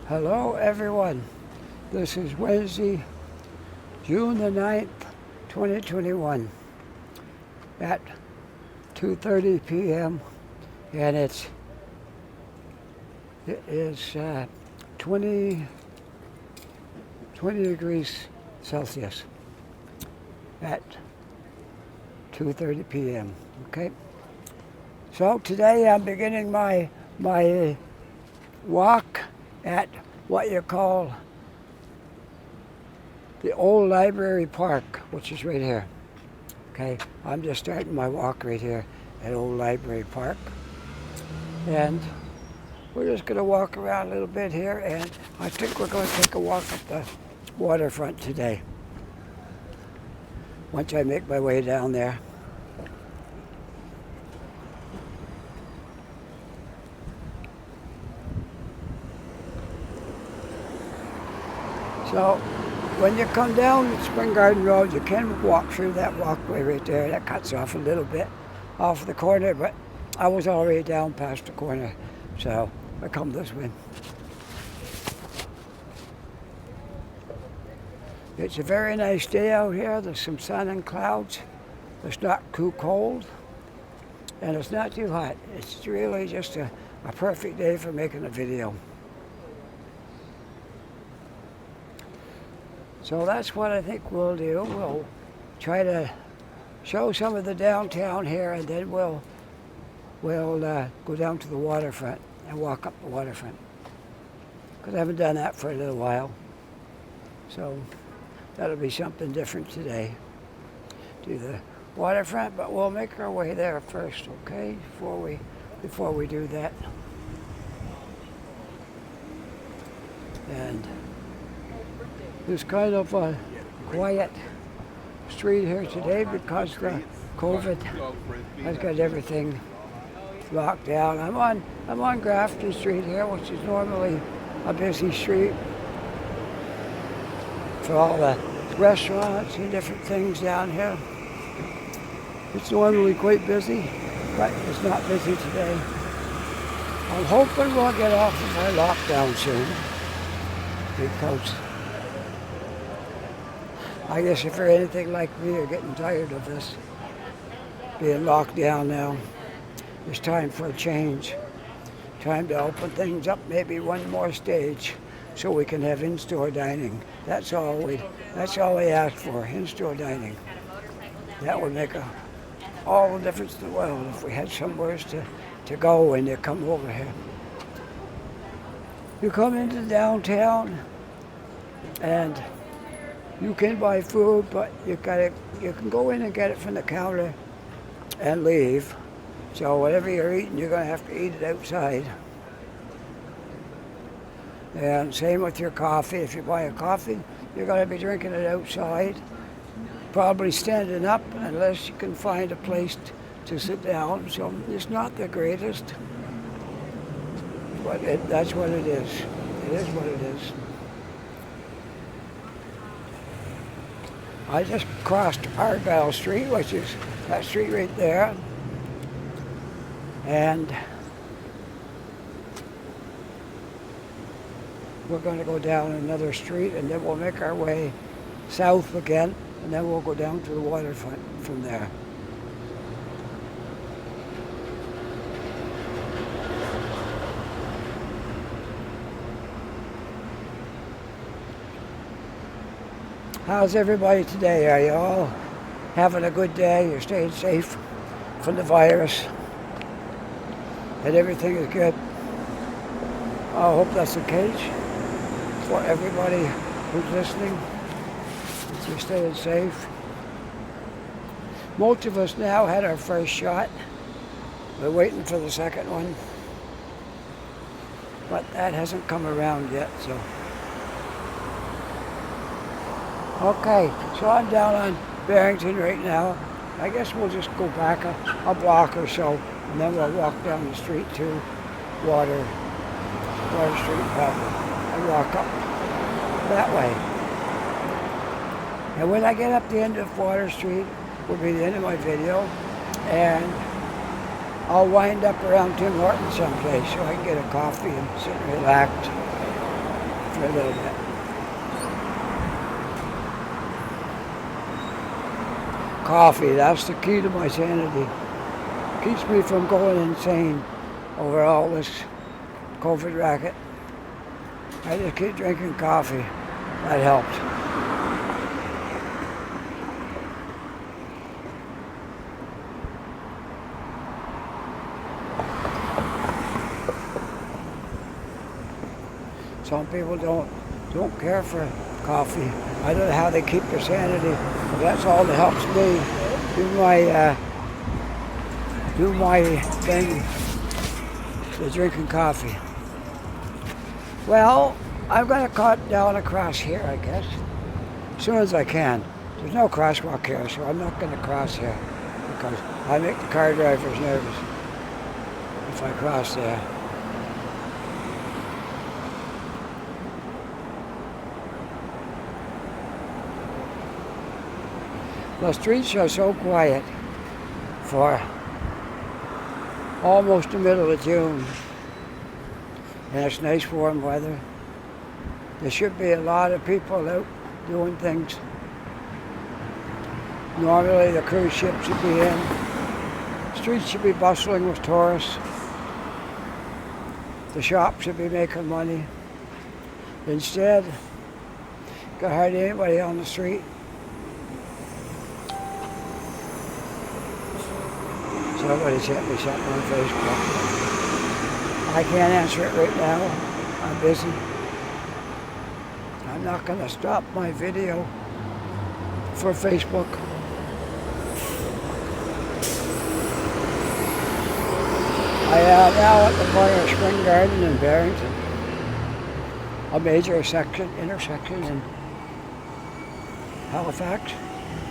Hello everyone, this is Wednesday, June the 9th, 2021 at 2:30 p.m. and it is 20 degrees Celsius at 2:30 p.m. Okay, so today I'm beginning my walk at what you call the old library park, which is right here. Okay, I'm just starting my walk right here at Old Library Park, and we're just going to walk around a little bit here, and I think we're going to take a walk up the waterfront today once I make my way down there. So when you come down Spring Garden Road, you can walk through that walkway right there. That cuts off a little bit off the corner, but I was already down past the corner, so I come this way. It's a very nice day out here. There's some sun and clouds. It's not too cold, and it's not too hot. It's really just a perfect day for making a video. So that's what I think we'll do. We'll try to show some of the downtown here, and then we'll go down to the waterfront and walk up the waterfront, because I haven't done that for a little while. So that'll be something different today. Do the waterfront, but we'll make our way there first, okay? Before we do that. And there's kind of a quiet street here today because the COVID has got everything locked down. I'm on Grafton Street here, which is normally a busy street for all the restaurants and different things down here. It's normally quite busy, but it's not busy today. I'm hoping we'll get off of our lockdown soon, because I guess if you're anything like me, you're getting tired of this being locked down now. It's time for a change. Time to open things up maybe one more stage so we can have in-store dining. That's all we ask for, in-store dining. That would make all the difference in the world if we had somewhere to go when you come over here. You come into downtown and you can buy food, but you can go in and get it from the counter and leave. So whatever you're eating, you're going to have to eat it outside. And same with your coffee. If you buy a coffee, you're going to be drinking it outside, probably standing up unless you can find a place to sit down. So it's not the greatest, but that's what it is. It is what it is. I just crossed Argyle Street, which is that street right there, and we're going to go down another street, and then we'll make our way south again, and then we'll go down to the waterfront from there. How's everybody today? Are you all having a good day? You're staying safe from the virus? And everything is good? I hope that's the case for everybody who's listening. That you're staying safe. Most of us now had our first shot. We're waiting for the second one. But that hasn't come around yet, so. Okay, so I'm down on Barrington right now. I guess we'll just go back a block or so, and then we'll walk down the street to Water Street proper, and walk up that way. And when I get up the end of Water Street, will be the end of my video, and I'll wind up around Tim Hortons someplace so I can get a coffee and sit and relax. for a little bit. Coffee, that's the key to my sanity. Keeps me from going insane over all this COVID racket. I just keep drinking coffee. That helps. Some people don't care for coffee. I don't know how they keep their sanity, but that's all that helps me do my thing, the drinking coffee. Well, I'm going to cut down across here, I guess, as soon as I can. There's no crosswalk here, so I'm not going to cross here because I make the car drivers nervous if I cross there. The streets are so quiet for almost the middle of June, and it's nice warm weather. There should be a lot of people out doing things. Normally the cruise ship should be in. Streets should be bustling with tourists. The shops should be making money. Instead, got hardly anybody on the street. Somebody sent me something on Facebook. I can't answer it right now. I'm busy. I'm not going to stop my video for Facebook. I am now at the corner of Spring Garden and Barrington, a major intersection in Halifax.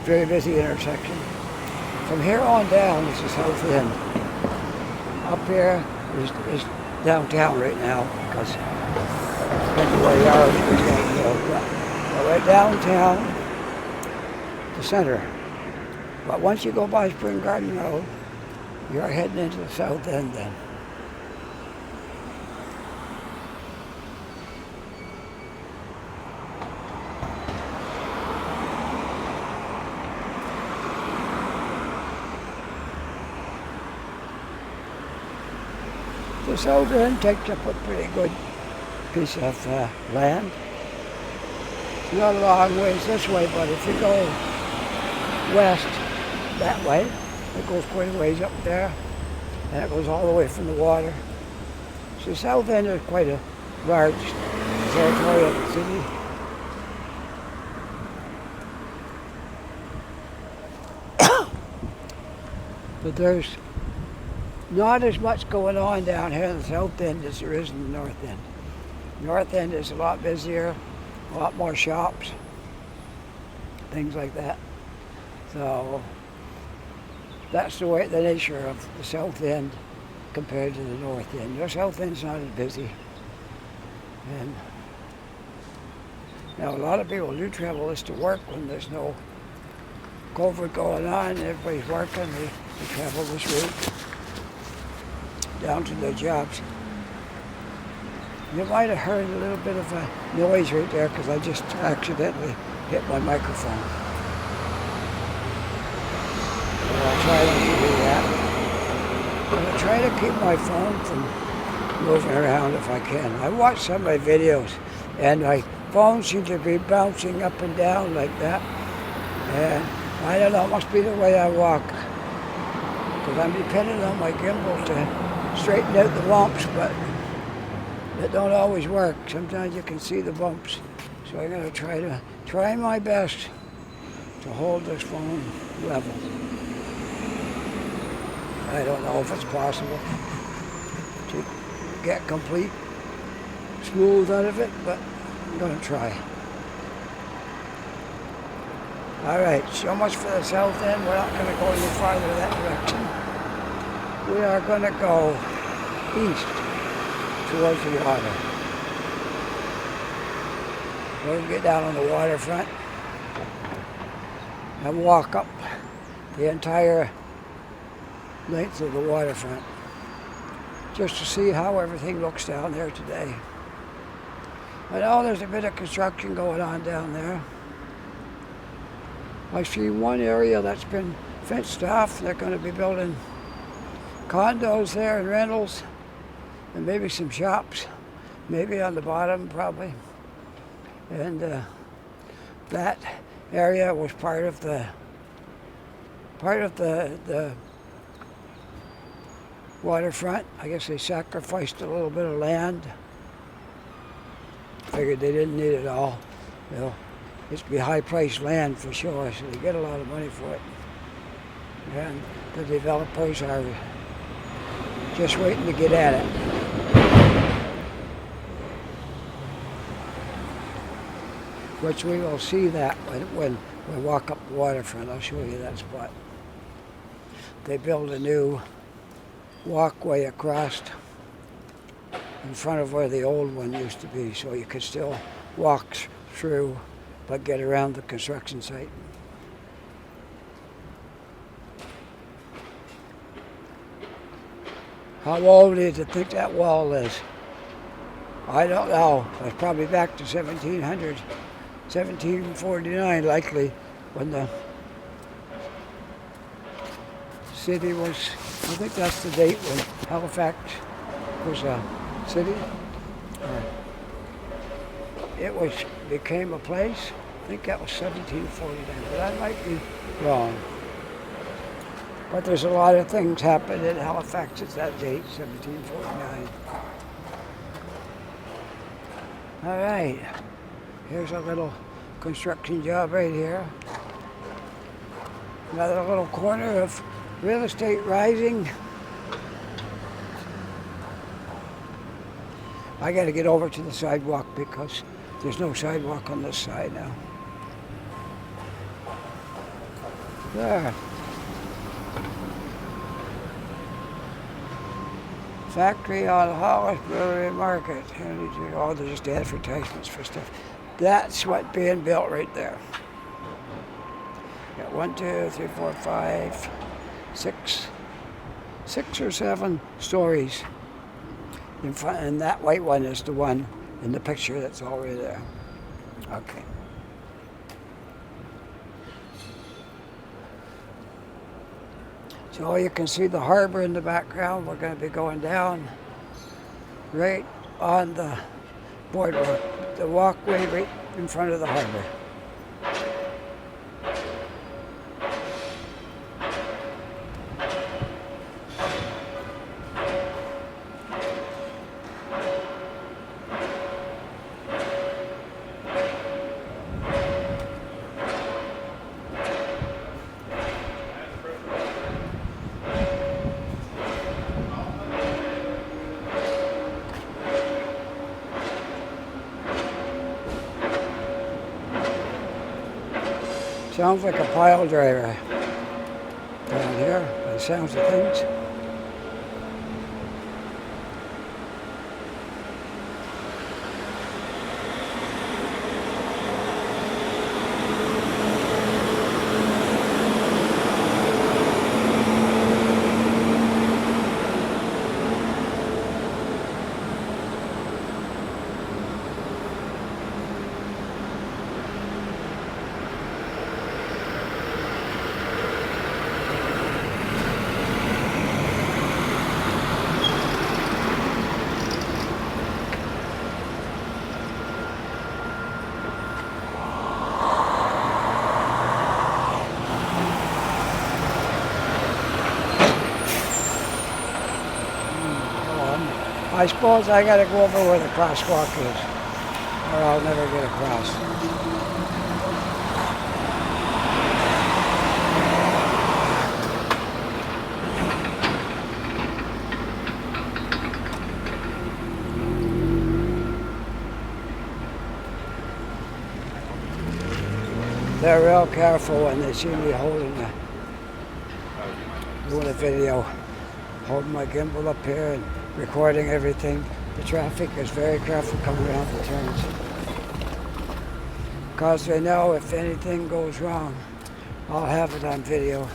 Very busy intersection. From here on down is the south end. Up here is downtown right now because depending where you are, we're going to go. But right downtown, the center. But once you go by Spring Garden Road, you're heading into the south end then. The south end takes up a pretty good piece of land. It's not a long ways this way, but if you go west that way, it goes quite a ways up there, and it goes all the way from the water. So the south end is quite a large territory of the city. But there's not as much going on down here in the south end as there is in the north end. North end is a lot busier, a lot more shops, things like that. So that's the nature of the south end compared to the north end. The south end's not as busy. And now a lot of people do travel this to work when there's no COVID going on and everybody's working. They travel this route down to their jobs. You might have heard a little bit of a noise right there because I just accidentally hit my microphone. But I'll try not to do that. I'm going to try to keep my phone from moving around if I can. I watched some of my videos and my phone seems to be bouncing up and down like that. And I don't know, it must be the way I walk. Because I'm dependent on my gimbal to straighten out the bumps, but it don't always work. Sometimes you can see the bumps. So I'm going to try my best to hold this phone level. I don't know if it's possible to get complete smooth out of it, but I'm going to try. All right, so much for the south end. We're not going to go any farther that direction. We are going to go east towards the water. We're going to get down on the waterfront and walk up the entire length of the waterfront just to see how everything looks down there today. I know there's a bit of construction going on down there. I see one area that's been fenced off. They're going to be building condos there and rentals and maybe some shops, maybe on the bottom probably. And that area was part of the waterfront. I guess they sacrificed a little bit of land. Figured they didn't need it all. You know, it's be high-priced land for sure, so they get a lot of money for it. And the developers are just waiting to get at it. Which we will see that when we walk up the waterfront. I'll show you that spot. They built a new walkway across in front of where the old one used to be, so you could still walk through but get around the construction site. How old do you think that wall is? I don't know. It's probably back to 1700, 1749 likely, when the city was, I think that's the date when Halifax was a city. It became a place. I think that was 1749, but I might be wrong. But there's a lot of things happened in Halifax at that date, 1749. All right, here's a little construction job right here. Another little corner of real estate rising. I got to get over to the sidewalk because there's no sidewalk on this side now. There. Factory on Hollis Brewery Market. Oh, they're just advertisements for stuff. That's what's being built right there. Got 1, 2, 3, 4, 5, 6 or 7 stories in front, and that white one is the one in the picture that's already there. Okay. So you can see the harbor in the background. We're going to be going down right on the boardwalk, the walkway right in front of the harbor. Sounds like a pile driver down here, by the sounds of things. I suppose I gotta go over where the crosswalk is, or I'll never get across. They're real careful when they see me doing a video, holding my gimbal up here and recording everything. The traffic is very careful coming around the turns, because they know if anything goes wrong, I'll have it on video.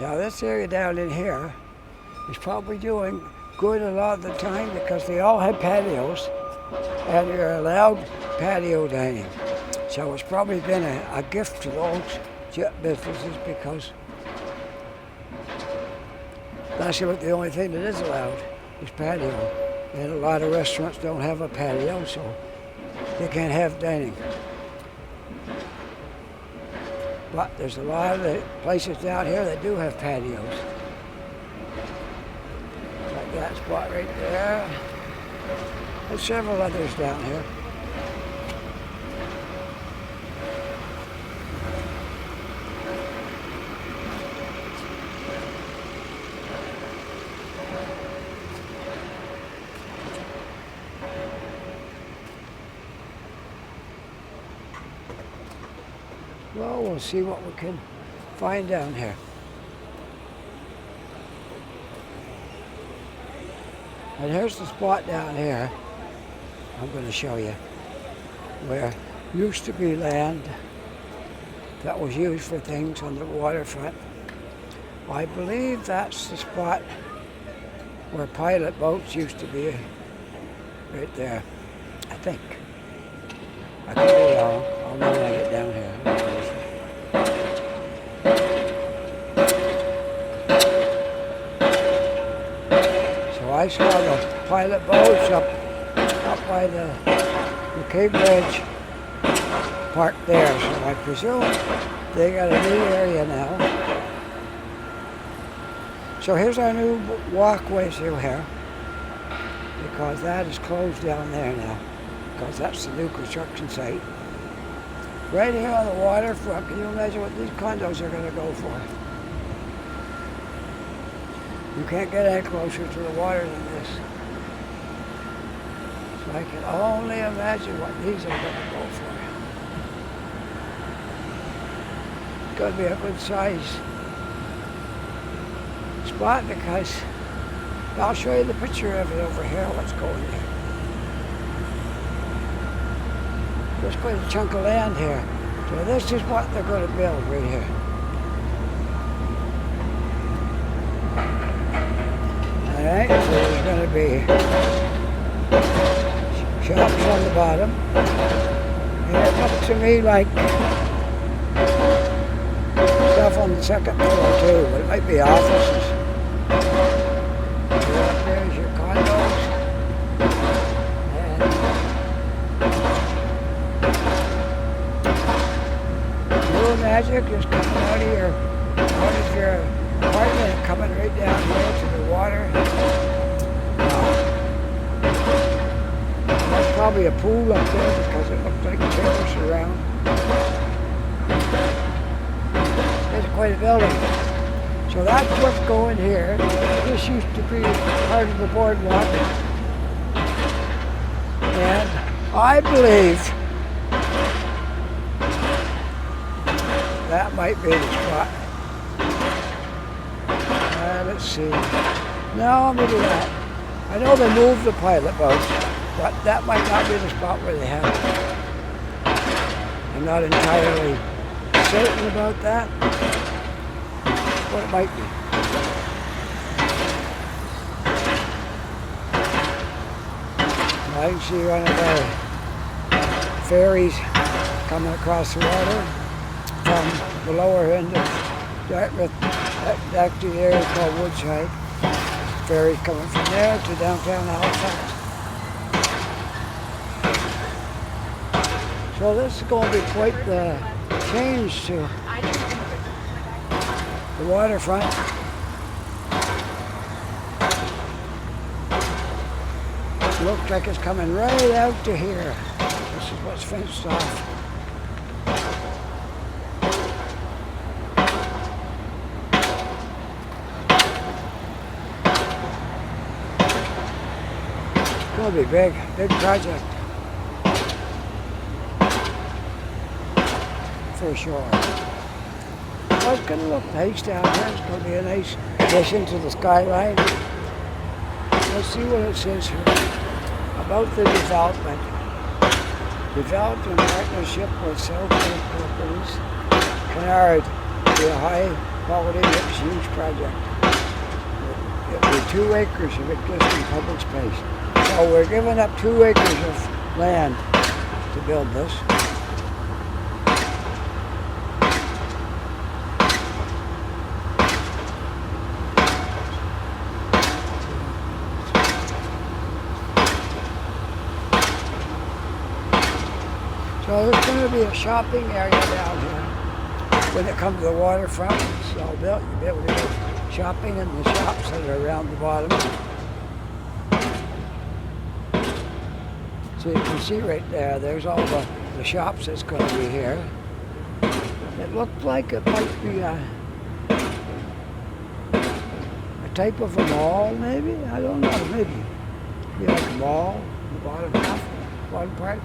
Now this area down in here is probably doing good a lot of the time because they all have patios and you're allowed patio dining. So it's probably been a gift to those businesses because that's the only thing that is allowed is patio. And a lot of restaurants don't have a patio, so they can't have dining. But there's a lot of the places down here that do have patios. Like that spot right there. There's several others down here. Well, we'll see what we can find down here. And here's the spot down here I'm going to show you where used to be land that was used for things on the waterfront. I believe that's the spot where pilot boats used to be, right there, I think. I could be wrong. I'll know when I get down here. So I saw the pilot boats up by the Cave Bridge parked there, so I presume they got a new area now. So here's our new walkway through here, because that is closed down there now, because that's the new construction site. Right here on the waterfront, can you imagine what these condos are going to go for? You can't get any closer to the water than this. So I can only imagine what these are going to go for. It's going to be a good size spot because I'll show you the picture of it over here, what's going there. There's quite a chunk of land here. So this is what they're going to build right here. Alright, so there's going to be shops on the bottom. And it looks to me like stuff on the second floor too, but it might be offices. So up there's your condos. Magic is coming out of your apartment, coming right down here to the water. There's probably a pool up there because it looks like chairs around. There's quite a building. So that's what's going here. This used to be part of the boardwalk. And I believe that might be the spot. Let's see. No, maybe not. I know they moved the pilot boats, but that might not be the spot where they have it. I'm not entirely certain about that, but it might be. I can see one of the ferries coming across the water from the lower end of Dartmouth, back to the area called Woodside. Ferry coming from there to downtown Halifax. So this is going to be quite the change to the waterfront. It looks like it's coming right out to here. This is what's fenced off. It's going to be big project, for sure. Well, it's going to look nice down here. It's going to be a nice addition to the skyline. Let's see what it says here about the development. Developed in partnership with South Bay Companies, Canard, the high quality mix huge project. It'll be 2 acres of existing public space. So we're giving up 2 acres of land to build this. So there's going to be a shopping area down here. When it comes to the waterfront, it's all built. You'll be able to go shopping in the shops that are around the bottom. So you can see right there, there's all the shops that's going to be here. It looked like it might be a type of a mall, maybe? I don't know, maybe. Be like a mall, the bottom half, bottom part.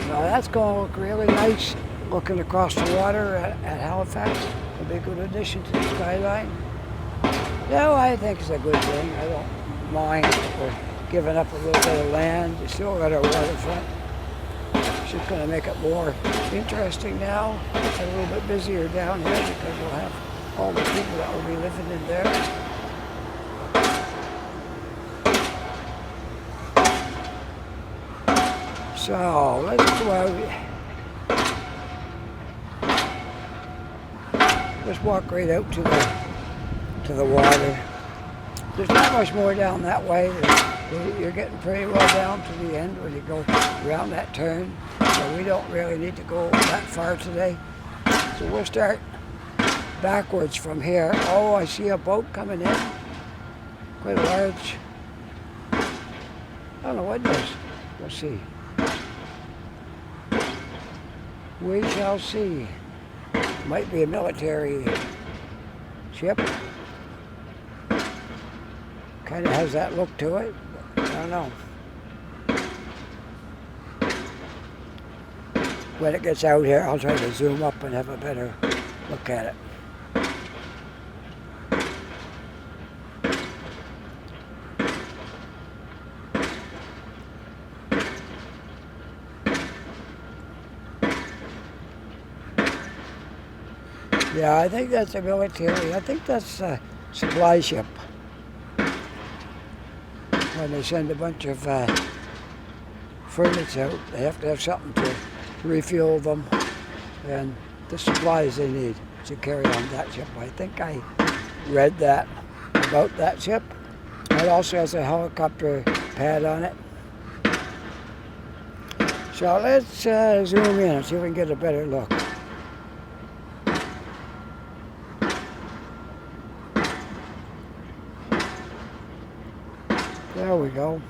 Now that's going to look really nice looking across the water at Halifax. It'll be a good addition to the skyline. No, I think it's a good thing. I don't mind that we're giving up a little bit of land. You still got our waterfront. It's just going to make it more interesting now. It's a little bit busier down here because we'll have all the people that will be living in there. So let's go out. Let's walk right out to the water. There's not much more down that way. You're getting pretty well down to the end when you go around that turn. So we don't really need to go that far today. So we'll start backwards from here. Oh, I see a boat coming in. Quite large. I don't know what it is. We'll see. We shall see. Might be a military ship. Kind of has that look to it. I don't know. When it gets out here, I'll try to zoom up and have a better look at it. Yeah, I think that's a military. I think that's a supply ship. When they send a bunch of frigates out, they have to have something to refuel them and the supplies they need to carry on that ship. I think I read that about that ship. It also has a helicopter pad on it. So let's zoom in and see if we can get a better look. There we go.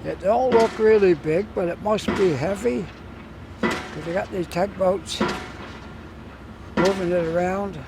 It don't look really big, but it must be heavy because they got these tugboats moving it around.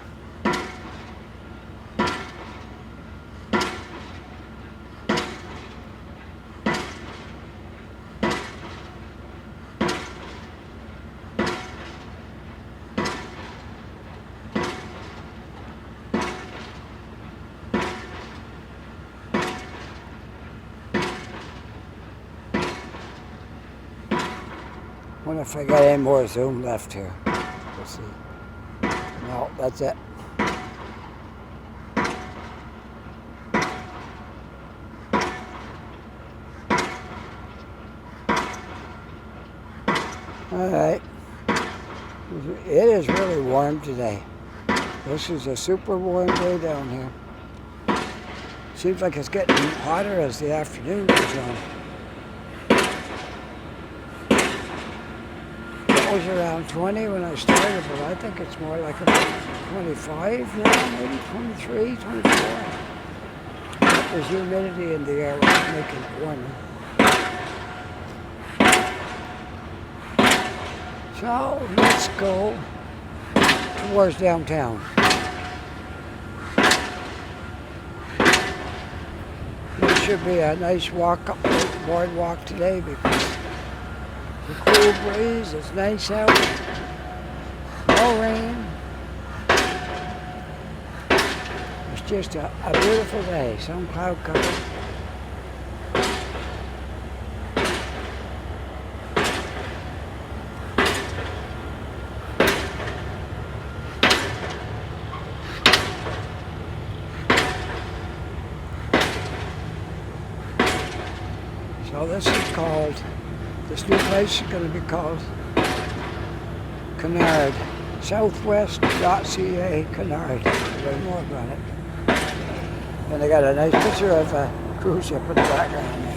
Wonder if I got any more zoom left here. We'll see. No, that's it. Alright. It is really warm today. This is a super warm day down here. Seems like it's getting hotter as the afternoon goes on. It was around 20 when I started, but I think it's more like about 25 now, maybe 23, 24. there's humidity in the air, which is making it warmer. So let's go towards downtown. It should be a nice walk up the boardwalk today because the cool breeze, it's nice out, no rain. It's just a beautiful day, some cloud cover. So this new place is going to be called Canard. Southwest.ca Canard. Learn more about it. And they got a nice picture of a cruise ship in the background there.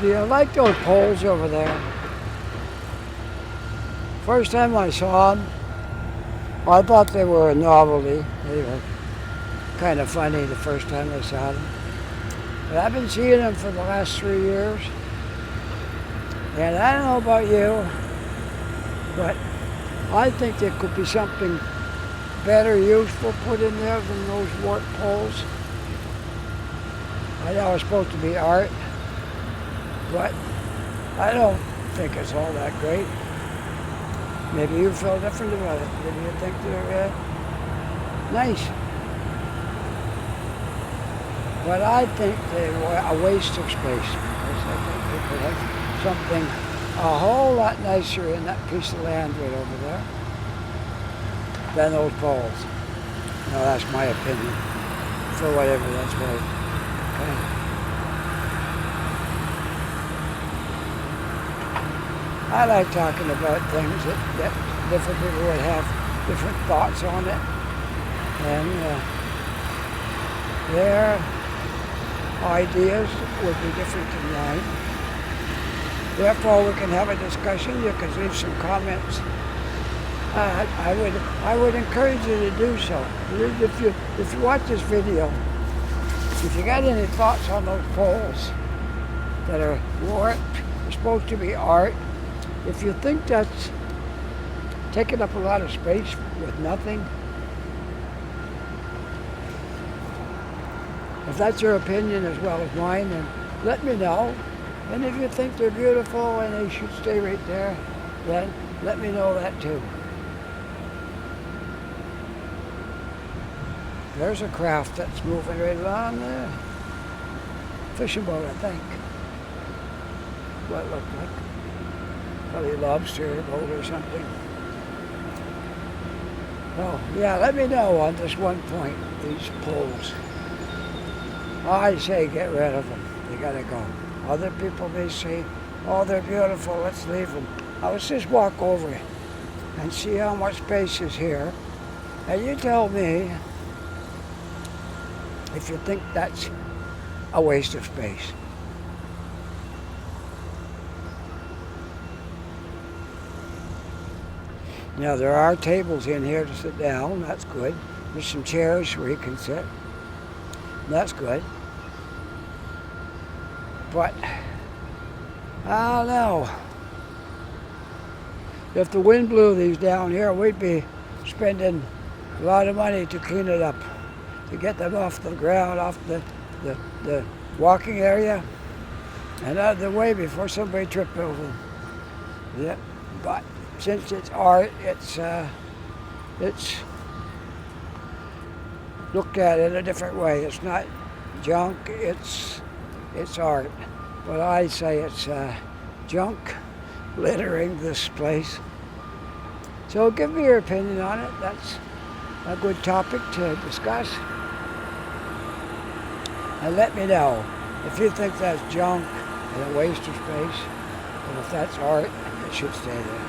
Do you like those poles over there? First time I saw them, I thought they were a novelty. They were kind of funny the first time I saw them. But I've been seeing them for the last 3 years. And I don't know about you, but I think there could be something better, useful put in there than those warp poles. I know it's supposed to be art, but I don't think it's all that great. Maybe you feel different about it. Maybe you think they're nice. But I think they were a waste of space. I think they could have something a whole lot nicer in that piece of land right over there than those poles. Now that's my opinion. For whatever that's worth. Okay. I like talking about things that different people would have different thoughts on it. And their ideas would be different than mine. Therefore, we can have a discussion. You can leave some comments. I would encourage you to do so. If you watch this video, if you got any thoughts on those poles that are warped, they're supposed to be art. If you think that's taking up a lot of space with nothing, if that's your opinion as well as mine, then let me know. And if you think they're beautiful and they should stay right there, then let me know that too. There's a craft that's moving right along there. Fishing boat, I think. What it looked like. Probably a lobster boat or something. Oh, yeah, let me know on this one point, these poles. I say get rid of them. They gotta go. Other people may say, oh, they're beautiful, let's leave them. Let's just walk over it and see how much space is here. And you tell me if you think that's a waste of space. Now there are tables in here to sit down, that's good. There's some chairs where you can sit, that's good. But, I don't know. If the wind blew these down here, we'd be spending a lot of money to clean it up, to get them off the ground, off the walking area, and out of the way before somebody tripped over them. Yeah, but since it's art, it's looked at in a different way. It's not junk, it's art. but I say it's junk littering this place. So give me your opinion on it. That's a good topic to discuss. And let me know if you think that's junk and a waste of space, and if that's art, it should stay there.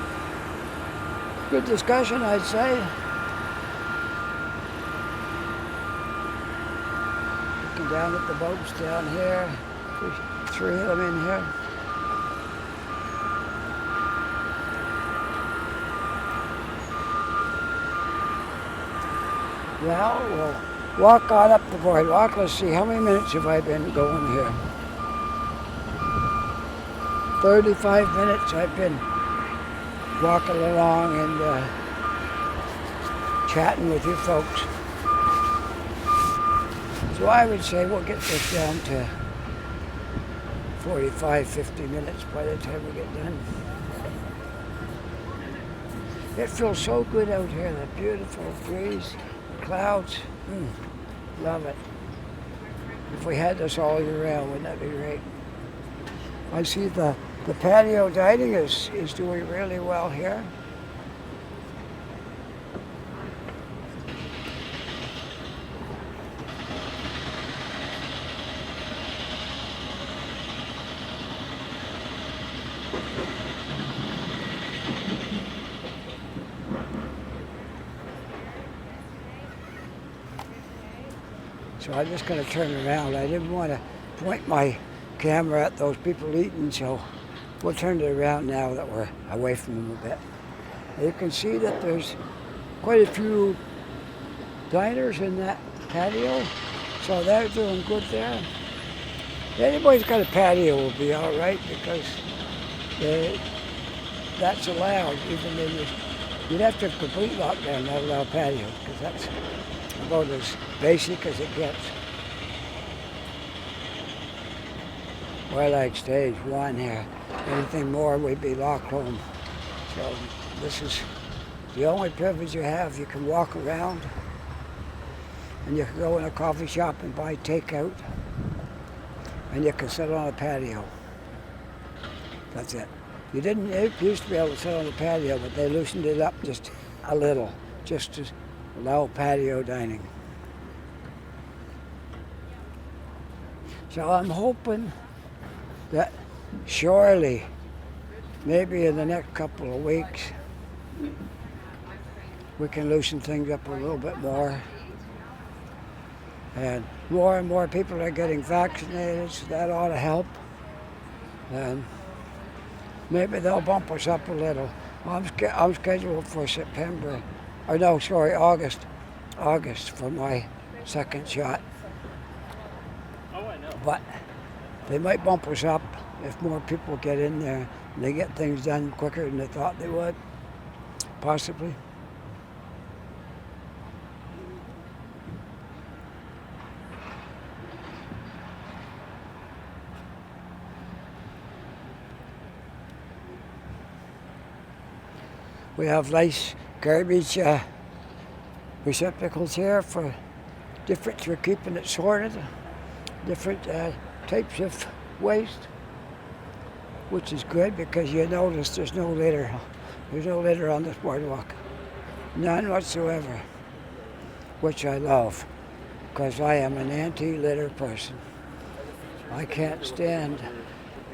Good discussion, I'd say. Looking down at the boats down here. There's 3 of them in here. Well, we'll walk on up the boardwalk. Let's see, how many minutes have I been going here? 35 minutes I've been walking along and chatting with you folks. So I would say we'll get this down to 45, 50 minutes by the time we get done. It feels so good out here, the beautiful breeze, the clouds. Love it. If we had this all year round, wouldn't that be great? I see the patio dining is doing really well here. So I'm just going to turn around. I didn't want to point my camera at those people eating, so we'll turn it around now that we're away from them a bit. You can see that there's quite a few diners in that patio, so they're doing good there. Anybody's got a patio will be all right because that's allowed, even though you'd have to have complete lockdown, not allow patios, because that's about as basic as it gets. We're like stage 1 here. Anything more, we'd be locked home. So this is the only privilege you have. You can walk around, and you can go in a coffee shop and buy takeout, and you can sit on a patio. That's it. You used to be able to sit on the patio, but they loosened it up just a little, just to allow patio dining. So I'm hoping that surely, maybe in the next couple of weeks, we can loosen things up a little bit more. And more people are getting vaccinated, so that ought to help. And maybe they'll bump us up a little. I'm scheduled for August for my second shot. Oh, I know. But they might bump us up if more people get in there and they get things done quicker than they thought they would, possibly. We have nice garbage receptacles here for keeping it sorted, different types of waste, which is good because you notice there's no litter. There's no litter on this boardwalk. None whatsoever, which I love because I am an anti-litter person. I can't stand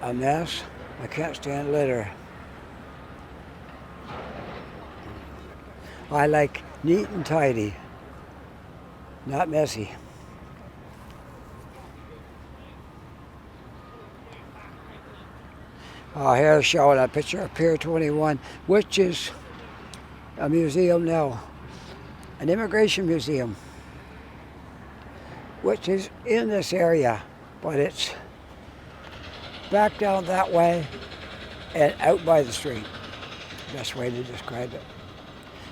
a mess. I can't stand litter. I like neat and tidy, not messy. Here's showing a picture of Pier 21, which is a museum now, an immigration museum, which is in this area, but it's back down that way and out by the street. Best way to describe it.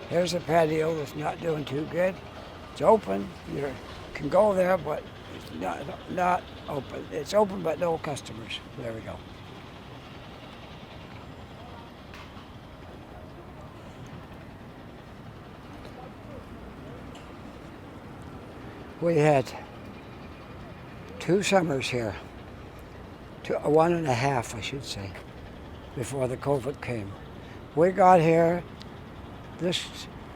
Here's a patio that's not doing too good. It's open. You can go there, but it's not open. It's open, but no customers. There we go. We had 2 summers here. 1.5, I should say, before the COVID came. We got here this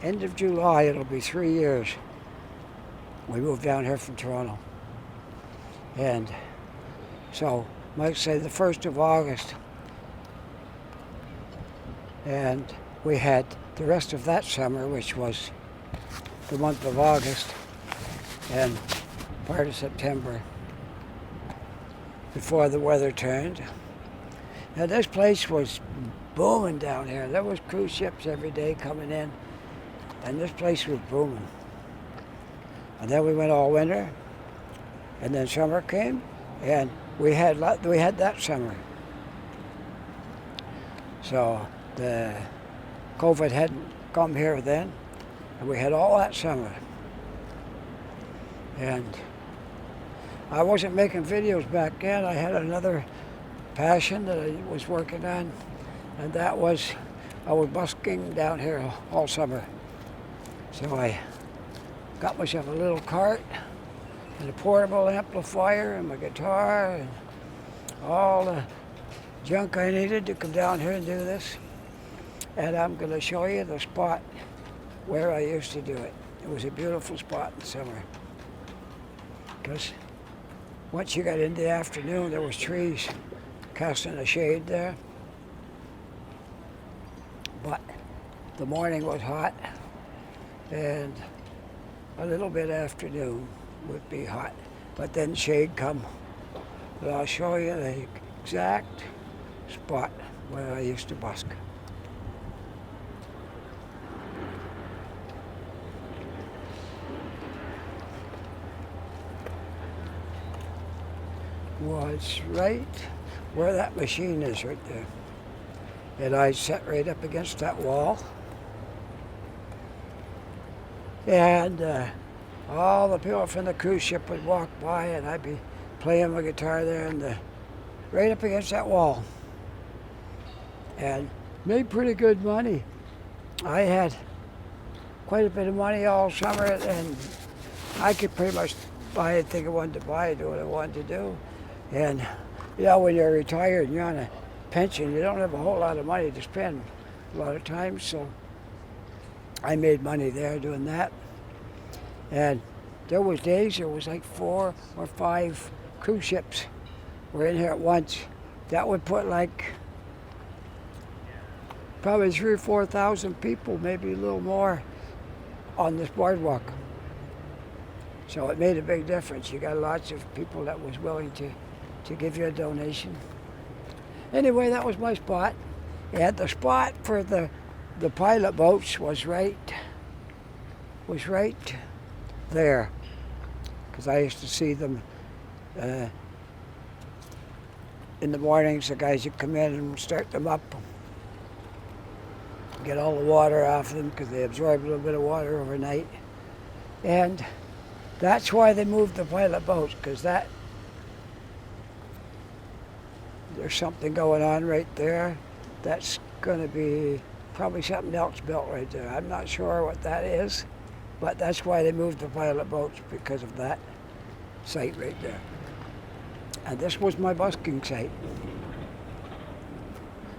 end of July, it'll be 3 years. We moved down here from Toronto. And so, might say the 1st of August. And we had the rest of that summer, which was the month of August and part of September, before the weather turned. And this place was booming down here. There was cruise ships every day coming in, and this place was booming. And then we went all winter, and then summer came, and we had that summer. So the COVID hadn't come here then, and we had all that summer. And I wasn't making videos back then. I had another passion that I was working on, and that was I was busking down here all summer. So I got myself a little cart and a portable amplifier and my guitar and all the junk I needed to come down here and do this. And I'm going to show you the spot where I used to do it. It was a beautiful spot in summer, because once you got into the afternoon, there was trees casting a shade there. But the morning was hot, and a little bit afternoon would be hot. But then shade come. But I'll show you the exact spot where I used to busk. Was right where that machine is right there. And I sat right up against that wall. And all the people from the cruise ship would walk by, and I'd be playing my guitar there and right up against that wall. And made pretty good money. I had quite a bit of money all summer, and I could pretty much buy anything I wanted to buy, do what I wanted to do. And you know, when you're retired and you're on a pension, you don't have a whole lot of money to spend a lot of times, so I made money there doing that. And there was days there was like 4 or 5 cruise ships were in here at once. That would put like probably 3,000 or 4,000 people, maybe a little more, on this boardwalk. So it made a big difference. You got lots of people that was willing to give you a donation. Anyway, that was my spot. And the spot for the pilot boats was right there, because I used to see them in the mornings. The guys would come in and start them up, get all the water off them, because they absorb a little bit of water overnight. And that's why they moved the pilot boats, because there's something going on right there. That's going to be probably something else built right there. I'm not sure what that is, but that's why they moved the pilot boats, because of that site right there. And this was my busking site.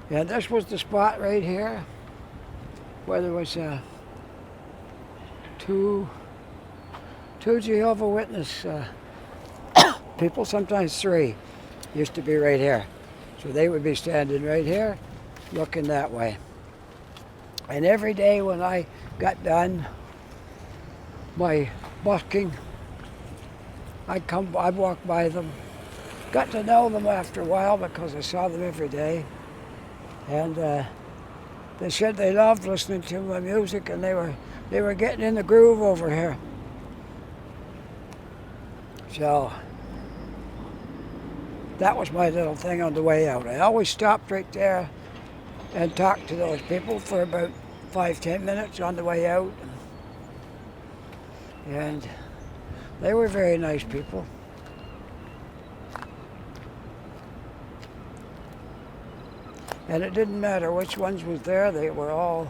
And this was the spot right here where there was two Jehovah's Witness people, sometimes 3, used to be right here. So they would be standing right here, looking that way. And every day when I got done my busking, I'd walk by them. Got to know them after a while because I saw them every day. And they said they loved listening to my music, and they were getting in the groove over here. So that was my little thing on the way out. I always stopped right there and talked to those people for about 5-10 minutes on the way out. And they were very nice people. And it didn't matter which ones was there, they were all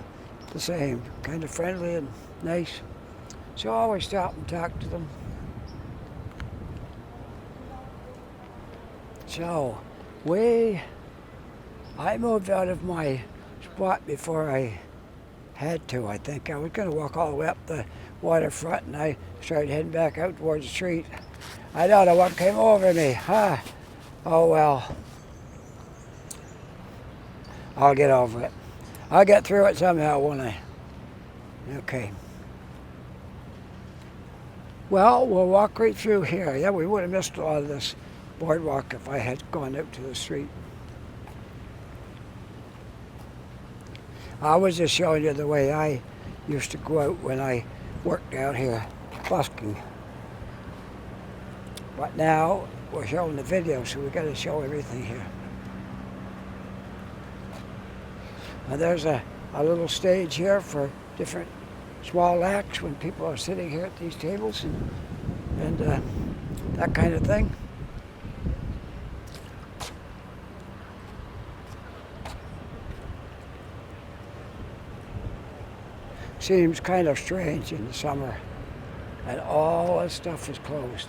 the same, kind of friendly and nice. So I always stopped and talked to them. So I moved out of my spot before I had to, I think. I was going to walk all the way up the waterfront, and I started heading back out towards the street. I don't know what came over me. Oh well. I'll get over it. I'll get through it somehow, won't I? Okay. Well, we'll walk right through here. Yeah, we would have missed a lot of this boardwalk if I had gone out to the street. I was just showing you the way I used to go out when I worked out here busking. But now we're showing the video, so we've got to show everything here. And there's a little stage here for different small acts when people are sitting here at these tables and that kind of thing. Seems kind of strange in the summer, and all this stuff is closed.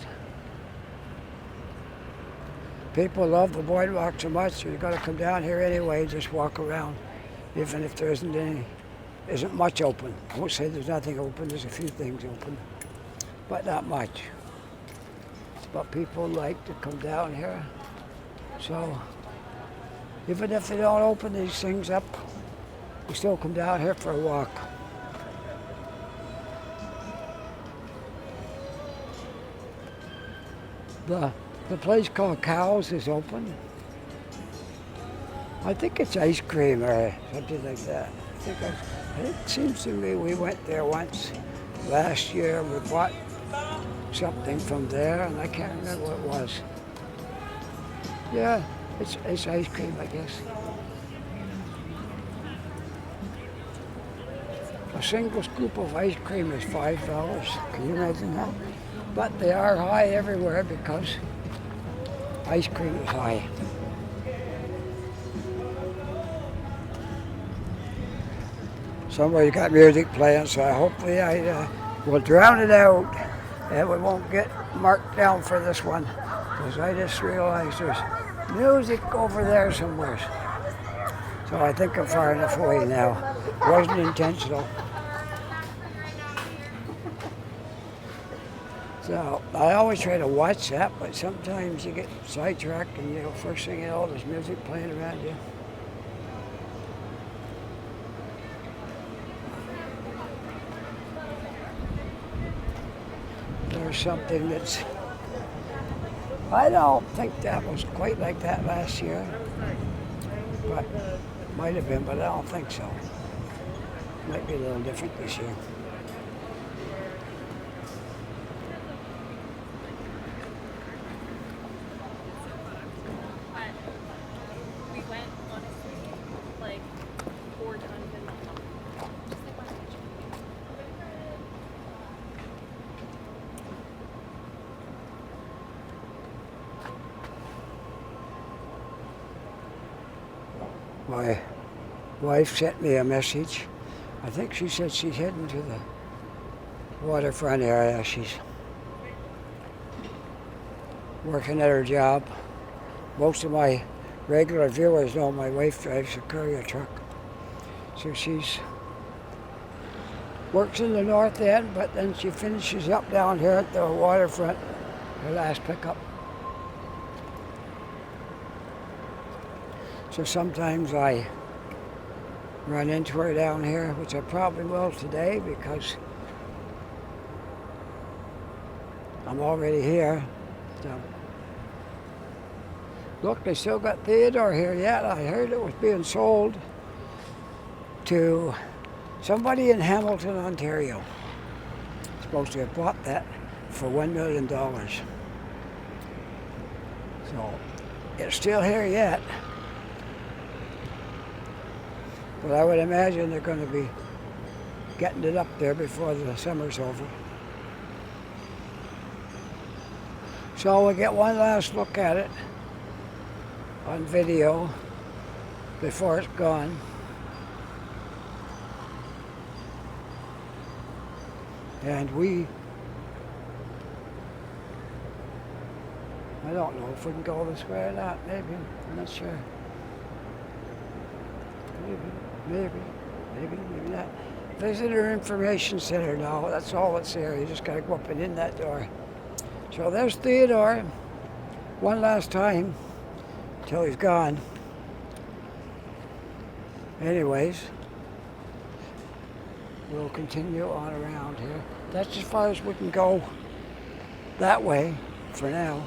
People love the boardwalk so much, you've got to come down here anyway, just walk around, even if there isn't much open. I won't say there's nothing open, there's a few things open, but not much. But people like to come down here, so even if they don't open these things up, we still come down here for a walk. The place called Cows is open. I think it's ice cream or something like that. It seems to me we went there once last year. We bought something from there, and I can't remember what it was. Yeah, it's ice cream, I guess. A single scoop of ice cream is $5. Can you imagine that? But they are high everywhere because ice cream is high. Somebody's got music playing, so hopefully I will drown it out and we won't get marked down for this one, because I just realized there's music over there somewhere. So I think I'm far enough away now. It wasn't intentional. So I always try to watch that, but sometimes you get sidetracked and first thing you know, there's music playing around you. There's something that's, I don't think that was quite like that last year, but might have been, but I don't think so. Might be a little different this year. My wife sent me a message. I think she said she's heading to the waterfront area. She's working at her job. Most of my regular viewers know my wife drives a courier truck. So she's works in the north end, but then she finishes up down here at the waterfront, her last pickup. So sometimes I run into her down here, which I probably will today because I'm already here. So, look, they still got Theodore here yet. I heard it was being sold to somebody in Hamilton, Ontario. Supposed to have bought that for $1 million. So it's still here yet. But I would imagine they're going to be getting it up there before the summer's over. So we'll get one last look at it on video before it's gone. And I don't know if we can go this way or not. Maybe. I'm not sure. Maybe not. Visitor Information Center now. That's all it's there. You just got to go up and in that door. So there's Theodore. One last time till he's gone. Anyways, we'll continue on around here. That's as far as we can go that way for now.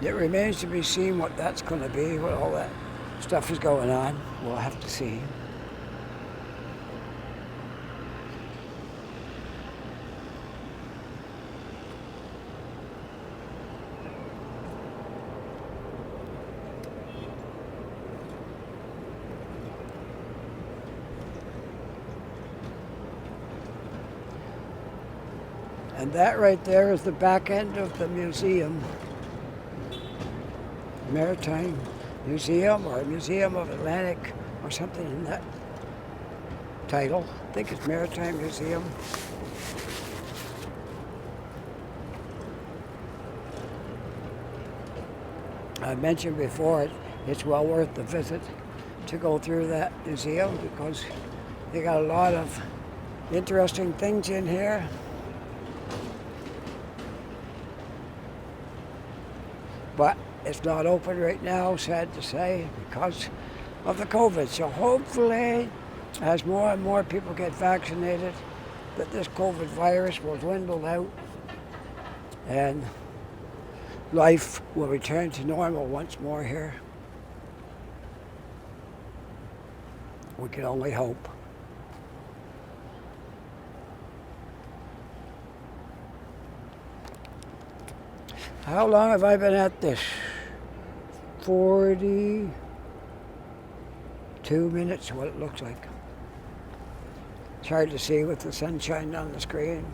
It remains to be seen what that's going to be, what all that stuff is going on. We'll have to see. And that right there is the back end of the museum. Maritime Museum or Museum of Atlantic or something in that title. I think it's Maritime Museum. I mentioned before it's well worth the visit to go through that museum because they got a lot of interesting things in here. But it's not open right now, sad to say, because of the COVID. So hopefully, as more and more people get vaccinated, that this COVID virus will dwindle out and life will return to normal once more here. We can only hope. How long have I been at this? 42 minutes, what it looks like. It's hard to see with the sunshine on the screen.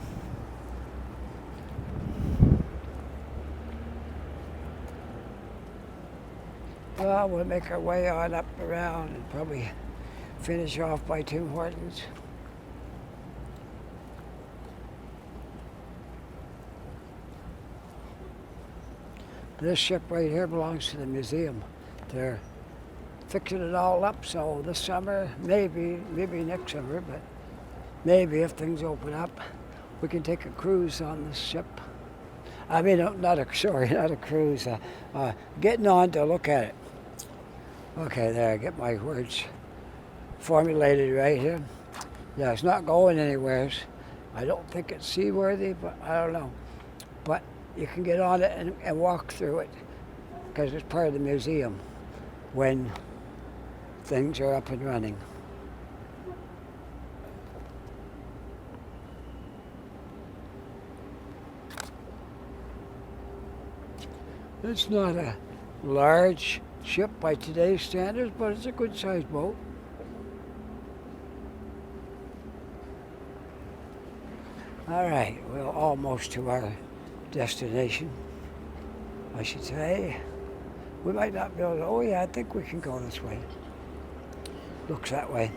Well, we'll make our way on up around and probably finish off by Tim Hortons. This ship right here belongs to the museum. They're fixing it all up, so this summer, maybe next summer, but maybe if things open up, we can take a cruise on this ship. I mean, not a cruise, getting on to look at it. Okay, there, I get my words formulated right here. Yeah, it's not going anywhere. I don't think it's seaworthy, but I don't know. But you can get on it and walk through it because it's part of the museum when things are up and running. It's not a large ship by today's standards, but it's a good-sized boat. All right, we're almost to our destination, I should say. We might not be able to, oh yeah, I think we can go this way. Looks that way.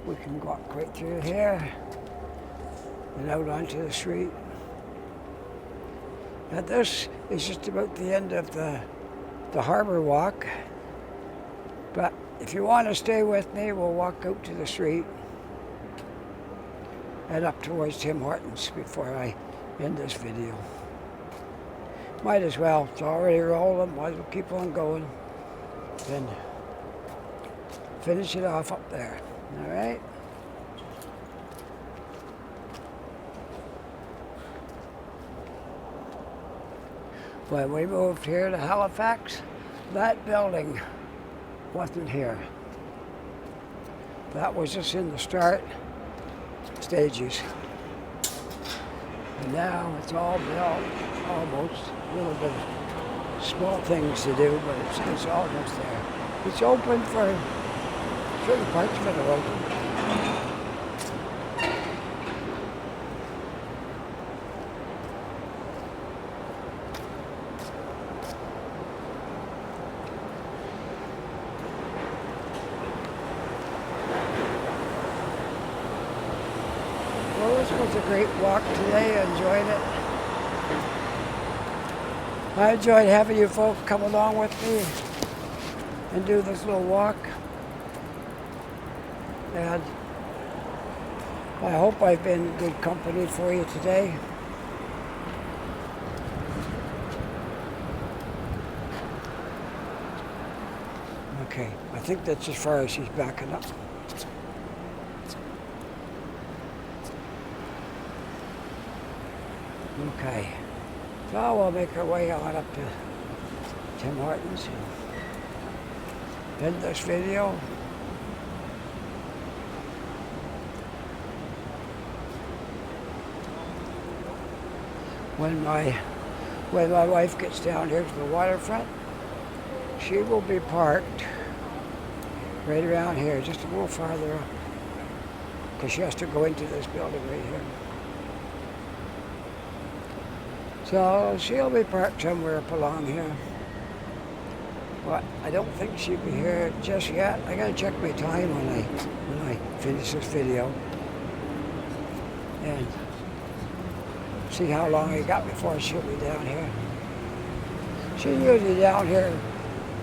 We can walk right through here and out onto the street. And this is just about the end of the harbor walk. But if you want to stay with me, we'll walk out to the street and up towards Tim Hortons before I end this video. Might as well, it's already rolling, might as well keep on going and finish it off up there, all right? When we moved here to Halifax, that building wasn't here. That was just in the start stages. And now it's all built, almost. A little bit of small things to do, but it's almost there. It's open for certain parts of it are open. was a great walk today. I enjoyed it. I enjoyed having you folks come along with me and do this little walk. And I hope I've been good company for you today. Okay, I think that's as far as she's backing up. Okay, so we'll make our way on up to Tim Hortons and end this video. When my wife gets down here to the waterfront, she will be parked right around here, just a little farther up, because she has to go into this building right here. So she'll be parked somewhere up along here. But I don't think she'll be here just yet. I gotta check my time when I finish this video and see how long I got before she'll be down here. She's usually down here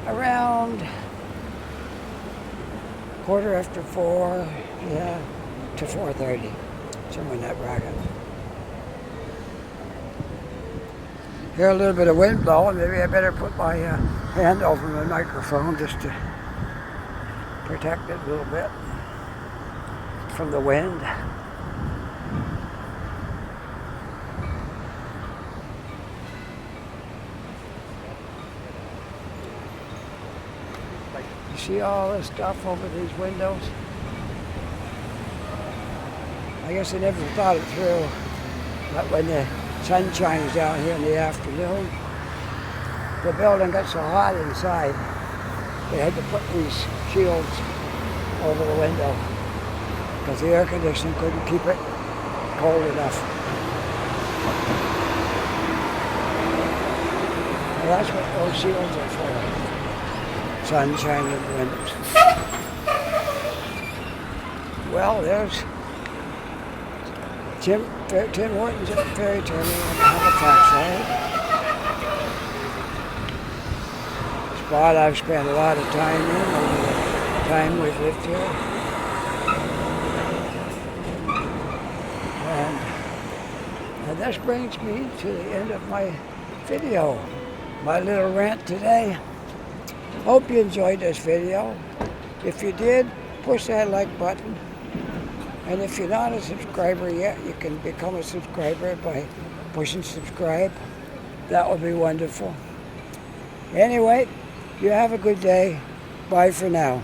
around 4:15, yeah, to 4:30, somewhere in that bracket. Hear a little bit of wind blowing. Maybe I better put my hand over my microphone just to protect it a little bit from the wind. You see all this stuff over these windows? I guess I never thought it through, but when the sun shines down here in the afternoon, the building got so hot inside, they had to put these shields over the window because the air conditioning couldn't keep it cold enough. Well, that's what those shields are for. Sun shining in the windows. Well, there's Tim Hortons at the ferry terminal on the Halifax side. Spot I've spent a lot of time in over the time we've lived here. And this brings me to the end of my video, my little rant today. Hope you enjoyed this video. If you did, push that like button. And if you're not a subscriber yet, you can become a subscriber by pushing subscribe. That would be wonderful. Anyway, you have a good day. Bye for now.